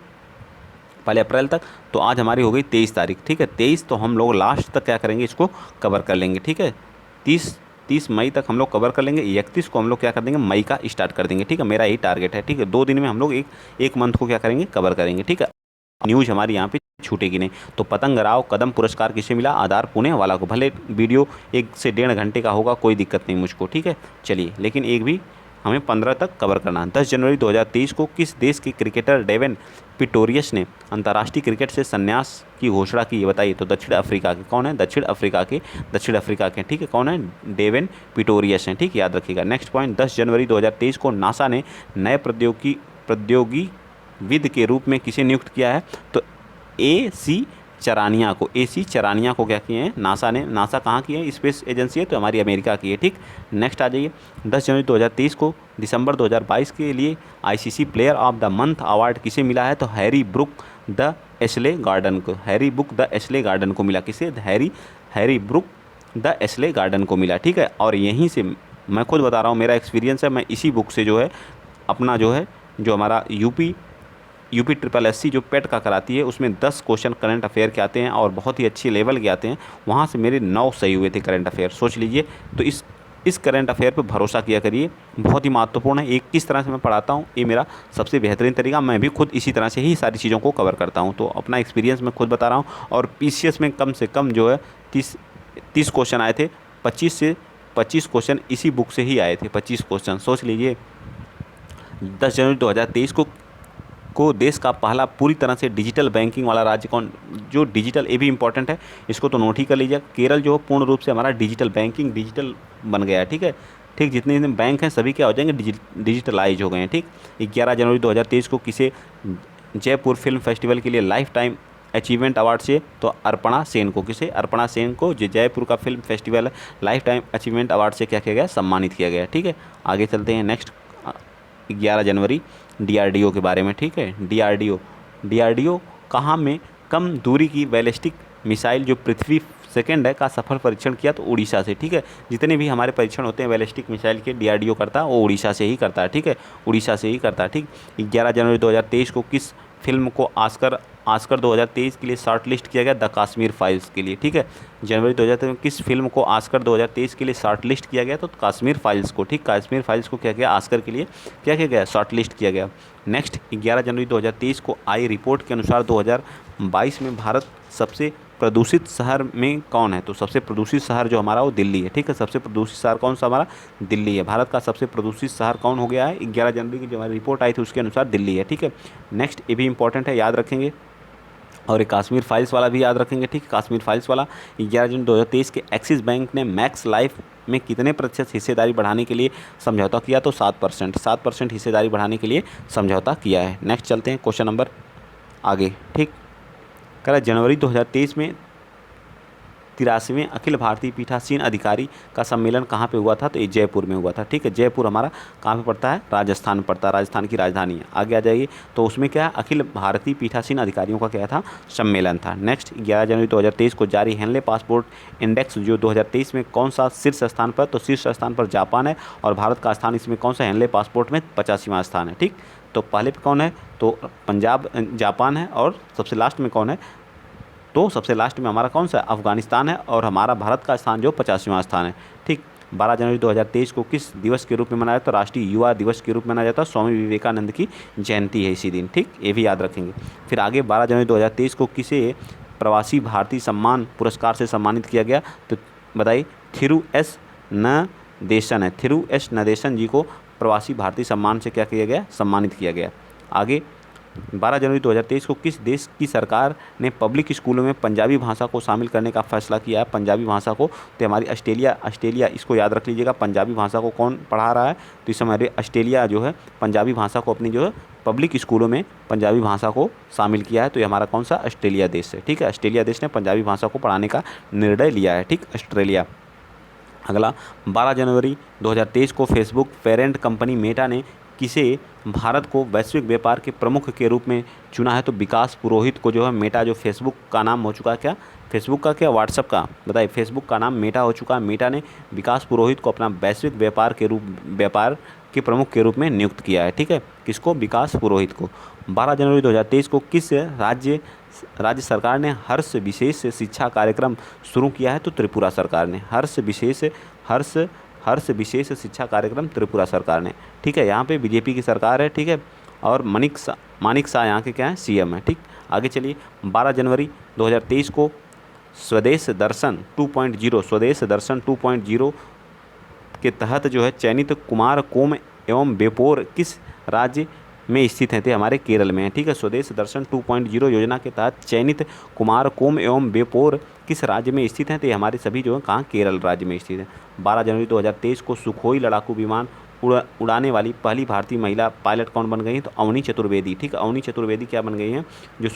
पहले अप्रैल तक। तो आज हमारी हो गई 23 तारीख। ठीक है, 23, तो हम लोग लास्ट तक क्या करेंगे? इसको कवर कर लेंगे। ठीक है, 30 मई तक हम लोग कवर कर लेंगे। 31 को हम लोग क्या कर देंगे? मई का स्टार्ट कर देंगे। ठीक है, मेरा यही टारगेट है। ठीक है, 2 दिन में हम लोग एक मंथ को क्या करेंगे? कवर करेंगे। ठीक है, न्यूज़ हमारी यहाँ पे छूटेगी नहीं। तो पतंगराव कदम पुरस्कार किसे मिला? आधार पुणे वाला को। भले वीडियो 1 से 1.5 घंटे का होगा, कोई दिक्कत नहीं मुझको। ठीक है, चलिए, लेकिन एक भी हमें 15 तक कवर करना है। 10 जनवरी 2023 को किस देश के क्रिकेटर डेविन पिटोरियस ने अंतर्राष्ट्रीय क्रिकेट से संन्यास की घोषणा की? ये बताइए। तो दक्षिण अफ्रीका के। कौन है? दक्षिण अफ्रीका के। ठीक है, कौन है? डेविन पिटोरियस हैं। ठीक, याद रखिएगा। नेक्स्ट पॉइंट, 10 जनवरी 2023 को नासा ने नए प्रौद्योगिकीविद के रूप में किसे नियुक्त किया है? तो AC चरानिया को क्या किए हैं? नासा कहाँ की है? स्पेस एजेंसी है, तो हमारी अमेरिका की है। ठीक, नेक्स्ट आ जाइए, 10 जनवरी 2023 को दिसंबर 2022 के लिए ICC player of the month award किसे मिला है? तो Harry Brook the Ashley Gardner को मिला। किसे? Harry Brook the Ashley Gardner को मिला। ठीक है, और यहीं से मैं खुद बता रहा हूँ, मेरा एक्सपीरियंस है, मैं इसी बुक से जो है अपना जो हमारा यूपी SSC जो पेट का कराती है उसमें 10 क्वेश्चन करंट अफेयर के आते हैं और बहुत ही अच्छी लेवल के आते हैं। वहाँ से मेरे 9 सही हुए थे करंट अफेयर, सोच लीजिए। तो इस करंट अफेयर पे भरोसा किया करिए, बहुत ही महत्वपूर्ण है। किस तरह से मैं पढ़ाता हूँ, ये मेरा सबसे बेहतरीन तरीका। मैं भी खुद इसी तरह से ही सारी चीज़ों को कवर करता हूँ, तो अपना एक्सपीरियंस मैं खुद बता रहा हूँ। और PCS में कम से कम जो है 30 क्वेश्चन आए थे, 25 क्वेश्चन इसी बुक से ही आए थे। 25 क्वेश्चन, सोच लीजिए। 10 जनवरी 2023 को देश का पहला पूरी तरह से डिजिटल बैंकिंग वाला राज्य कौन? जो डिजिटल, ये भी इंपॉर्टेंट है, इसको तो नोट ही कर लीजिए। केरल जो पूर्ण रूप से हमारा डिजिटल बन गया है। ठीक है, ठीक, जितने बैंक हैं सभी क्या हो जाएंगे? डिजिटलाइज हो गए हैं। ठीक, 11 जनवरी 2023 को किसे जयपुर फिल्म फेस्टिवल के लिए लाइफ टाइम अचीवमेंट अवार्ड से? तो अर्पणा सेन को। किसे? अर्पणा सेन को, जो जयपुर का फिल्म फेस्टिवल है, लाइफ टाइम अचीवमेंट अवार्ड से क्या किया गया? सम्मानित किया गया। ठीक है, आगे चलते हैं। नेक्स्ट 11 जनवरी DRDO के बारे में। ठीक है, DRDO कहाँ में कम दूरी की बैलिस्टिक मिसाइल जो पृथ्वी सेकंड है का सफल परीक्षण किया? तो उड़ीसा से। ठीक है, जितने भी हमारे परीक्षण होते हैं बैलिस्टिक मिसाइल के, DRDO करता है, वो उड़ीसा से ही करता है। ठीक है, उड़ीसा से ही करता है। ठीक, 11 जनवरी 2023 को किस फिल्म को ऑस्कर 2023 के लिए शॉर्ट लिस्ट किया गया? द कश्मीर फाइल्स के लिए। ठीक है, जनवरी 2023 में किस फिल्म को ऑस्कर 2023 के लिए शॉर्ट लिस्ट किया गया? तो कश्मीर फाइल्स को। ठीक, कश्मीर फाइल्स को क्या किया? ऑस्कर के लिए क्या किया गया? शॉर्ट लिस्ट किया गया। नेक्स्ट 11 जनवरी 2023 को आई रिपोर्ट के अनुसार 2022 में भारत सबसे प्रदूषित शहर में कौन है? तो सबसे प्रदूषित शहर जो हमारा वो दिल्ली है। ठीक है, सबसे प्रदूषित शहर कौन सा? हमारा दिल्ली है। भारत का सबसे प्रदूषित शहर कौन हो गया है? 11 जनवरी की जो हमारी रिपोर्ट आई थी उसके अनुसार दिल्ली है। ठीक है, नेक्स्ट, ये भी इंपॉर्टेंट है, याद रखेंगे। और एक कश्मीर फाइल्स वाला भी याद रखेंगे, ठीक है। कश्मीर फाइल्स वाला 11 जून 2023 के एक्सिस बैंक ने मैक्स लाइफ में कितने प्रतिशत हिस्सेदारी बढ़ाने के लिए समझौता किया? तो 7% हिस्सेदारी बढ़ाने के लिए समझौता किया है। नेक्स्ट चलते हैं क्वेश्चन नंबर आगे, ठीक। कह रहा है जनवरी 2023 में 83वें अखिल भारतीय पीठासीन अधिकारी का सम्मेलन कहाँ पे हुआ था? तो ये जयपुर में हुआ था, ठीक है। जयपुर हमारा कहाँ पे पड़ता है? राजस्थान में पड़ता है, राजस्थान की राजधानी है। आगे आ जाइए, तो उसमें क्या अखिल भारतीय पीठासीन अधिकारियों का क्या था? सम्मेलन था। नेक्स्ट 11 जनवरी 2023 को जारी हेनले पासपोर्ट इंडेक्स जो 2023 में कौन सा शीर्ष स्थान पर? तो शीर्ष स्थान पर जापान है और भारत का स्थान इसमें कौन सा? हेनले पासपोर्ट में 85वां स्थान है, ठीक। तो पहले पे कौन है? तो पंजाब जापान है, और सबसे लास्ट में कौन है? तो सबसे लास्ट में हमारा कौन सा? अफगानिस्तान है, और हमारा भारत का स्थान जो 85वां स्थान है, ठीक। 12 जनवरी 2023 को किस दिवस के रूप में मनाया जाता है? राष्ट्रीय युवा दिवस के रूप में मनाया जाता है। स्वामी विवेकानंद की जयंती है इसी दिन, ठीक। ये भी याद रखेंगे। फिर आगे 12 जनवरी 2023 को किसे प्रवासी भारतीय सम्मान पुरस्कार से सम्मानित किया गया? तो बताइए, थिरु एस नदेशन है। थिरु एस नदेशन जी को प्रवासी भारतीय सम्मान से क्या किया गया? सम्मानित किया गया। आगे 12 जनवरी 2023 को किस देश की सरकार ने पब्लिक स्कूलों में पंजाबी भाषा को शामिल करने का फैसला किया है? पंजाबी भाषा को, तो हमारी ऑस्ट्रेलिया इसको याद रख लीजिएगा। पंजाबी भाषा को कौन पढ़ा रहा है? तो इस समय ऑस्ट्रेलिया जो है पंजाबी भाषा को अपनी जो है पब्लिक स्कूलों में पंजाबी भाषा को शामिल किया है। तो ये हमारा कौन सा? ऑस्ट्रेलिया देश है, ठीक है। ऑस्ट्रेलिया देश ने पंजाबी भाषा को पढ़ाने का निर्णय लिया है, ठीक। ऑस्ट्रेलिया। अगला 12 जनवरी 2023 को फेसबुक पेरेंट कंपनी मेटा ने किसे भारत को वैश्विक व्यापार के प्रमुख के रूप में चुना है? तो विकास पुरोहित को जो है मेटा, जो फेसबुक का नाम हो चुका है क्या? फेसबुक का क्या? व्हाट्सएप का। बताइए, फेसबुक का नाम मेटा हो चुका है। मेटा ने विकास पुरोहित को अपना वैश्विक व्यापार के प्रमुख के रूप में नियुक्त किया है, ठीक है। किसको? विकास पुरोहित को। 12 जनवरी 2023 को किस राज्य सरकार ने हर्ष विशेष शिक्षा कार्यक्रम शुरू किया है? तो त्रिपुरा सरकार ने। हर्ष विशेष शिक्षा कार्यक्रम त्रिपुरा सरकार ने, ठीक है। यहाँ पे बीजेपी की सरकार है, ठीक है। और मानिक शाह यहाँ के क्या है? सीएम है, ठीक। आगे चलिए, 12 जनवरी 2023 को स्वदेश दर्शन 2.0 के तहत जो है चयनित कुमारकोम एवं बेपोर किस राज्य में स्थित हैं? थे हमारे केरल में है, ठीक है। स्वदेश दर्शन 2.0 योजना के तहत चयनित कुमारकोम एवं बेपोर किस राज्य में स्थित हैं? तो हमारे सभी जो है कहाँ? केरल राज्य में स्थित हैं। 12 जनवरी 2023 को सुखोई लड़ाकू विमान उड़ाने वाली पहली भारतीय महिला पायलट कौन बन गई है? तो अवनी चतुर्वेदी, ठीक है। अवनी चतुर्वेदी क्या बन गई हैं? जो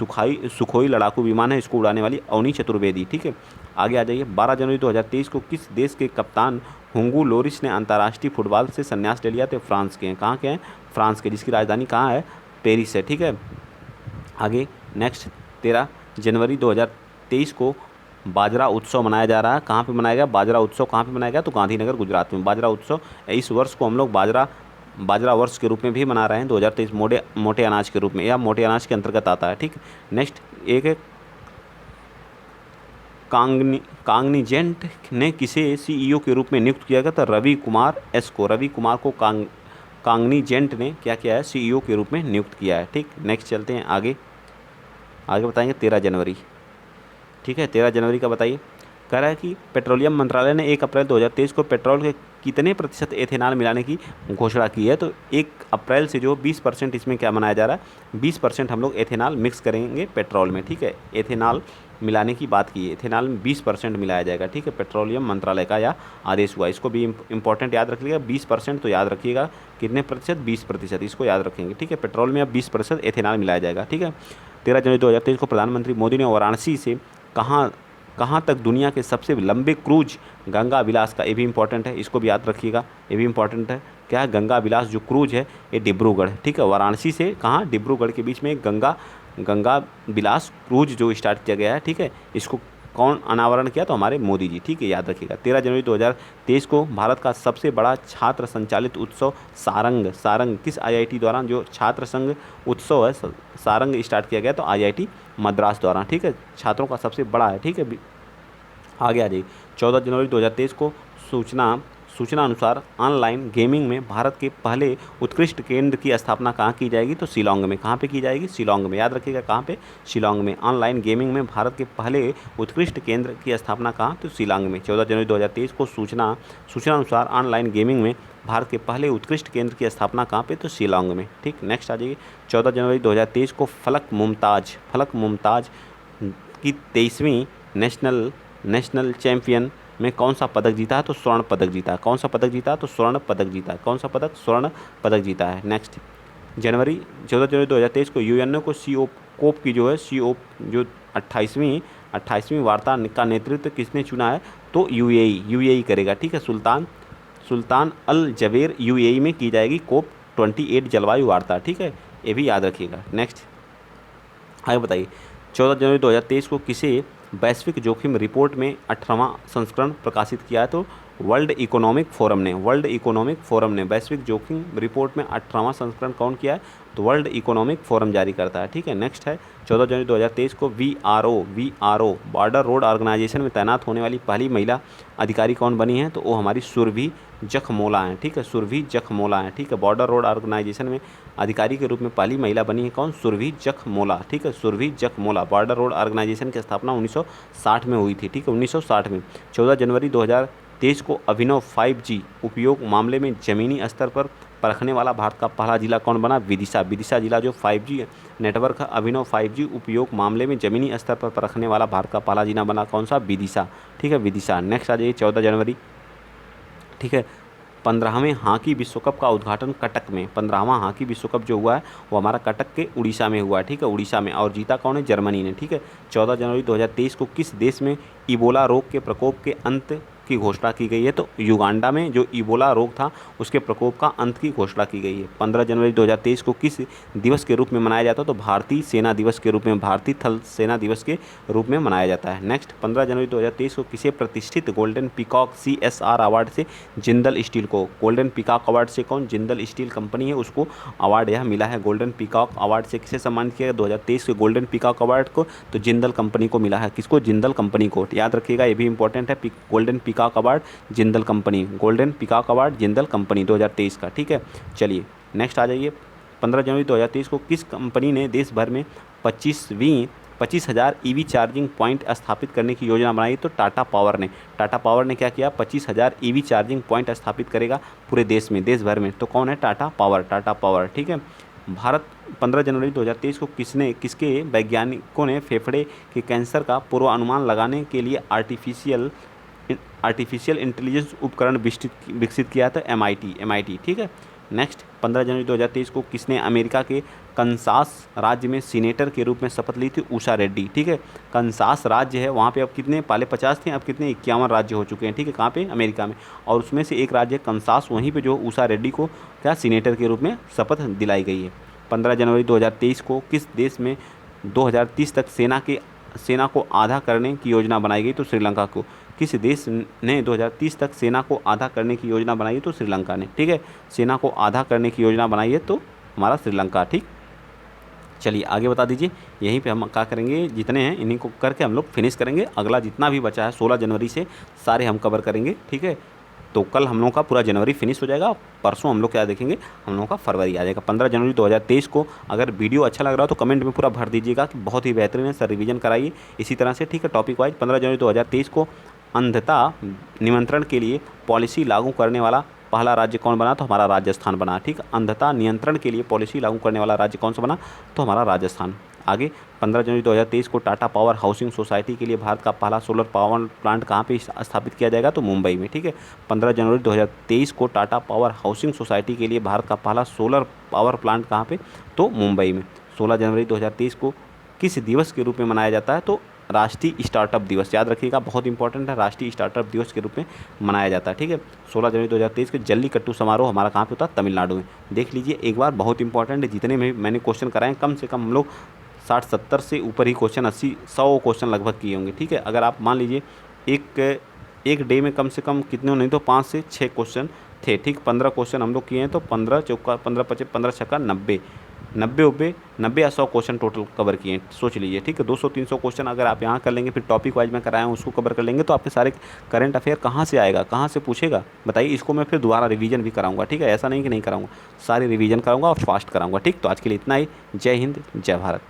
सुखोई लड़ाकू विमान है इसको उड़ाने वाली अवनी चतुर्वेदी, ठीक है। आगे आ जाइए, 12 जनवरी 2023 को किस देश के कप्तान हुंगू लोरिस ने अंतर्राष्ट्रीय फुटबॉल से संन्यास ले लिया? तो फ्रांस के हैं। कहाँ के हैं? फ्रांस के, जिसकी राजधानी कहाँ है? पेरिस है, ठीक है। आगे नेक्स्ट 13 जनवरी 2023 को बाजरा उत्सव मनाया जा रहा है। कहाँ पे मनाया गया? बाजरा उत्सव कहाँ पे मनाया गया? तो गांधीनगर गुजरात में। बाजरा उत्सव इस वर्ष को हम लोग बाजरा वर्ष के रूप में भी मना रहे हैं, 2023 मोटे अनाज के रूप में, या मोटे अनाज के अंतर्गत आता है, ठीक। नेक्स्ट एक है कांगनीजेंट ने किसे सीईओ के रूप में नियुक्त किया गया? तो रवि कुमार को कांगनीजेंट ने क्या किया है? सीईओ के रूप में नियुक्त किया है, ठीक। नेक्स्ट चलते हैं आगे बताएंगे 13 जनवरी, ठीक है। 13 जनवरी का बताइए। कह रहा है कि पेट्रोलियम मंत्रालय ने 1 अप्रैल 2023 को पेट्रोल के कितने प्रतिशत एथेनॉल मिलाने की घोषणा की है? तो 1 अप्रैल से जो 20% इसमें क्या मनाया जा रहा है? 20% हम लोग एथेनॉल मिक्स करेंगे पेट्रोल में, ठीक है। एथेनॉल मिलाने की बात की है, एथेनॉल में 20% मिलाया जाएगा, ठीक है। पेट्रोलियम मंत्रालय का यह आदेश हुआ। इसको भी इंपॉर्टेंट याद रखिएगा, 20% तो याद रखिएगा। कितने प्रतिशत? 20%, इसको याद रखेंगे, ठीक है। पेट्रोल में अब 20% एथेनॉल मिलाया जाएगा, ठीक है। 13 जनवरी 2023 को प्रधानमंत्री मोदी ने वाराणसी से कहाँ तक दुनिया के सबसे लंबे क्रूज गंगा विलास का, ये भी इंपॉर्टेंट है, इसको भी याद रखिएगा, ये भी इंपॉर्टेंट है। क्या है? गंगा विलास जो क्रूज है ये डिब्रूगढ़, ठीक है। वाराणसी से कहाँ? डिब्रूगढ़ के बीच में गंगा विलास क्रूज जो स्टार्ट किया गया है, ठीक है। इसको कौन अनावरण किया? तो हमारे मोदी जी, ठीक है, याद रखिएगा। 13 जनवरी 2023 को भारत का सबसे बड़ा छात्र संचालित उत्सव सारंग किस आईआईटी द्वारा जो छात्र संघ उत्सव है सारंग स्टार्ट किया गया? तो आईआईटी मद्रास द्वारा, ठीक है। छात्रों का सबसे बड़ा है, ठीक है। आगे आ जाइए, 14 जनवरी 2023 को सूचना अनुसार ऑनलाइन गेमिंग में भारत के पहले उत्कृष्ट केंद्र की स्थापना कहाँ की जाएगी? तो शिलांग में। कहाँ पे की जाएगी? शिलांग में, याद रखिएगा, कहाँ पे? शिलांग में। ऑनलाइन गेमिंग में भारत के पहले उत्कृष्ट केंद्र की स्थापना कहाँ? तो शिलांग में। 14 जनवरी 2023 को सूचना अनुसार ऑनलाइन गेमिंग में भारत के पहले उत्कृष्ट केंद्र की स्थापना कहाँ पे? तो शिलांग में, ठीक। नेक्स्ट आ जाइए, 14 जनवरी 2023 को फलक मुमताज कि 23वीं नेशनल चैंपियन में कौन सा पदक जीता है? तो स्वर्ण पदक जीता है। कौन सा पदक जीता है? तो स्वर्ण पदक जीता है। कौन सा पदक? स्वर्ण पदक जीता है। नेक्स्ट, 14 जनवरी 2023 को यूएनओ को कोप की जो है जो 28वीं वार्ता का नेतृत्व किसने चुना है? तो यूएई करेगा। ठीक है, सुल्तान अल जबेर यूएई में की जाएगी कोप 28 जलवायु वार्ता। ठीक है, ये भी याद रखिएगा। नेक्स्ट आगे बताइए, 14 जनवरी 2023 को किसे वैश्विक जोखिम रिपोर्ट में 18वां संस्करण प्रकाशित किया है? तो वर्ल्ड इकोनॉमिक फोरम ने वैश्विक जोखिम रिपोर्ट में 18वां संस्करण कौन किया है? तो वर्ल्ड इकोनॉमिक फोरम जारी करता है। ठीक है, नेक्स्ट है 14 जनवरी 2023 को वीआरओ बॉर्डर रोड ऑर्गेनाइजेशन में तैनात होने वाली पहली महिला अधिकारी कौन बनी है? तो वो हमारी सुरभि जखमोला हैं। ठीक है, सुरभि जखमोला हैं। ठीक है, बॉर्डर रोड ऑर्गेनाइजेशन में अधिकारी के रूप में पहली महिला बनी है कौन? सुरभि जखमोला। ठीक है, Surbhi Jakhmola. Border road organisation की स्थापना 1960 में हुई थी। ठीक है, 1960 में। 14 जनवरी 2023 को अभिनव 5G उपयोग मामले में ज़मीनी स्तर पर परखने वाला भारत का पहला जिला कौन बना? विदिशा जिला जो 5G नेटवर्क है, अभिनव 5G उपयोग मामले में ज़मीनी स्तर पर परखने वाला भारत का पहला जिला बना कौन सा? विदिशा। ठीक है, विदिशा। नेक्स्ट आ जाइए 14 जनवरी। ठीक है, 15वें हॉकी विश्व कप का उद्घाटन कटक में, 15वां हॉकी विश्व कप जो हुआ है वो हमारा कटक के उड़ीसा में हुआ है। ठीक है, उड़ीसा में। और जीता कौन है? जर्मनी ने। ठीक है, 14 जनवरी 2023 को किस देश में इबोला रोग के प्रकोप के अंत की घोषणा की गई है? तो युगांडा में जो इबोला रोग था उसके प्रकोप का अंत की घोषणा की गई है। 15 जनवरी 2023 को किस दिवस के रूप में मनाया जाता है? तो भारतीय सेना दिवस के रूप में, भारतीय थल सेना दिवस के रूप में मनाया जाता है। नेक्स्ट, 15 जनवरी 2023 को किसे प्रतिष्ठित गोल्डन पीकॉक CSR अवार्ड से जिंदल स्टील को, गोल्डन पीकॉक अवार्ड से कौन? जिंदल स्टील कंपनी है, उसको अवार्ड यह मिला है। गोल्डन पीकॉक अवार्ड से किसे सम्मानित किया गया 2023 के गोल्डन पीकॉक अवार्ड को? तो जिंदल कंपनी को मिला है। किसको? जिंदल कंपनी को। याद रखिएगा, ये भी इंपॉर्टेंट है। Golden peacock award Jindal company, golden peacock award Jindal company 2023 का। ठीक है, चलिए नेक्स्ट आ जाइए। 15 जनवरी 2023 को किस कंपनी ने देश भर में 25,000 EV चार्जिंग पॉइंट स्थापित करने की योजना बनाई? तो टाटा पावर ने क्या किया? 25,000 EV चार्जिंग पॉइंट स्थापित करेगा पूरे देश भर में। तो कौन है? टाटा पावर। ठीक है, भारत 15 जनवरी 2023 को किसके वैज्ञानिकों ने फेफड़े के कैंसर का पूर्वानुमान लगाने के लिए आर्टिफिशियल इंटेलिजेंस उपकरण विकसित किया था? MIT। ठीक है, नेक्स्ट 15 जनवरी 2023 को किसने अमेरिका के कंसास राज्य में सीनेटर के रूप में शपथ ली थी? उषा रेड्डी। ठीक है, कंसास राज्य है, वहाँ पे अब कितने? पहले 50 थे, अब कितने? 51 राज्य हो चुके हैं। ठीक है, कहाँ पे? अमेरिका में। और उसमें से एक राज्य कंसास, वहीं पे जो उषा रेड्डी को क्या सीनेटर के रूप में शपथ दिलाई गई है। 15 जनवरी 2023 को किस देश में 2030 तक सेना को आधा करने की योजना बनाई गई? तो श्रीलंका को। किस देश ने 2030 तक सेना को आधा करने की योजना बनाई है? तो श्रीलंका ने। ठीक है, सेना को आधा करने की योजना बनाई है तो हमारा श्रीलंका। ठीक, चलिए आगे बता दीजिए। यहीं पे हम क्या करेंगे, जितने हैं इन्हीं को करके हम लोग फिनिश करेंगे। अगला जितना भी बचा है 16 जनवरी से सारे हम कवर करेंगे। ठीक है, तो कल हम लोगों का पूरा जनवरी फिनिश हो जाएगा। परसों हम लोग क्या देखेंगे, हम लोगों का फरवरी आ जाएगा। 15 जनवरी 2023 को अगर वीडियो अच्छा लग रहा हो तो कमेंट में पूरा भर दीजिएगा कि बहुत ही बेहतरीन है सर, रिवीजन कराइए इसी तरह से। ठीक है, टॉपिक वाइज 15 जनवरी 2023 को अंधता नियंत्रण के लिए पॉलिसी लागू करने वाला पहला राज्य कौन बना? तो हमारा राजस्थान बना। ठीक, अंधता नियंत्रण के लिए पॉलिसी लागू करने वाला राज्य कौन सा बना? तो हमारा राजस्थान। आगे 15 जनवरी 2023 को टाटा पावर हाउसिंग सोसाइटी के लिए भारत का पहला सोलर पावर प्लांट कहाँ पे स्थापित किया जाएगा? तो मुंबई में। ठीक है, 15 जनवरी 2023 को टाटा पावर हाउसिंग सोसाइटी के लिए भारत का पहला सोलर पावर प्लांट कहाँ पे? तो मुंबई में। 16 जनवरी 2023 को किस दिवस के रूप में मनाया जाता है? तो राष्ट्रीय स्टार्टअप दिवस। याद रखिएगा, बहुत इंपॉर्टेंट है, राष्ट्रीय स्टार्टअप दिवस के रूप में मनाया जाता है। ठीक है, 16 जनवरी 2023 के जल्लीकट्टू समारोह हमारा कहाँ पे होता है? तमिलनाडु में। देख लीजिए एक बार, बहुत इंपॉर्टेंट है। जितने में मैंने क्वेश्चन कराए कम से कम हम लोग 60-70 से ऊपर ही क्वेश्चन, 80-100 क्वेश्चन लगभग किए होंगे। ठीक है, अगर आप मान लीजिए एक डे में कम से कम कितने, नहीं तो 5 से 6 क्वेश्चन थे। ठीक, 15 क्वेश्चन हम लोग किए हैं, तो 15 चौका 15 पचे 15 छक्का 90 या 100 क्वेश्चन टोटल कवर किए हैं। सोच लीजिए। ठीक है, 200-300 क्वेश्चन अगर आप यहाँ कर लेंगे, फिर टॉपिक वाइज मैं कराया हूँ उसको कवर कर लेंगे, तो आपके सारे करंट अफेयर कहाँ से आएगा, कहाँ से पूछेगा बताइए। इसको मैं फिर दोबारा रिवीजन भी कराऊंगा। ठीक है, ऐसा नहीं कि नहीं कराऊंगा, सारी रिवीजन कराऊंगा और फास्ट कराऊंगा। ठीक, तो आज के लिए इतना ही। जय हिंद, जय भारत।